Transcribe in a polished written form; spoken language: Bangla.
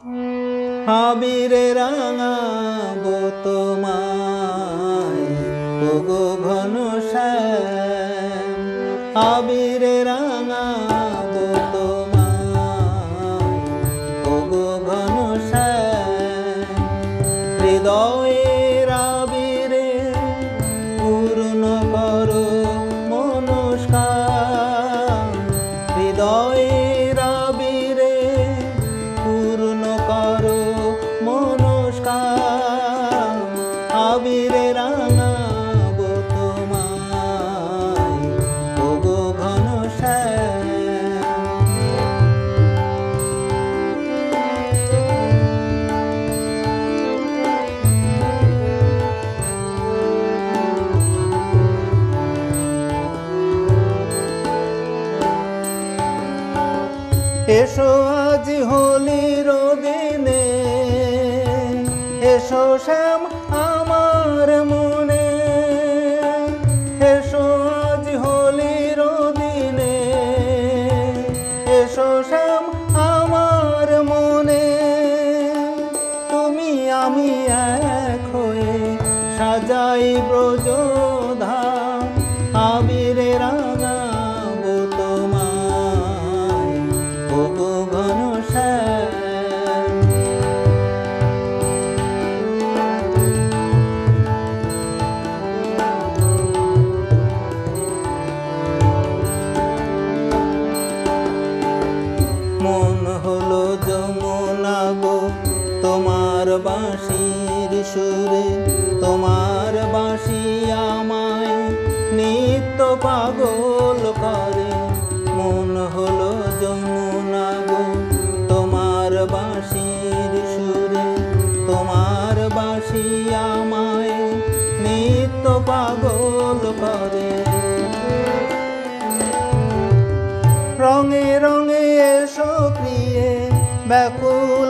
আবিরে রাঙাবো তোমায় ওগো ঘনশ্যাম, আবিরে রাঙাবো তোমায় ওগো ঘনশ্যাম। হৃদয়ের আবিরে পূর্ণ করো মনস্কার, হৃদয়ের আবিরে পূর্ণ করো মনস্কার। আবিরে রাঙাবো তোমায় ওগো ঘনশ্যাম। এসো আজ হোলির দিনে, এসো শ্যাম আমার মনে, এসো আজ হোলির দিনে, এসো শ্যাম আমার মনে। তুমি আমি এক হয়ে সাজাই ব্রজধাম, আবিরে রাঙাবো তোমায় ওগো ঘনশ্যাম। মন হলো যমুনা গো তোমার বাঁশির সুরে, তোমার বাঁশি আমায় নিত্য পাগল করে। মন হলো যমুনা গো তোমার বাঁশির সুরে, তোমার বাঁশি আমায় নিত্য পাগল করে। রঙে রঙে এসো প্রিয়ে ব্যাকুল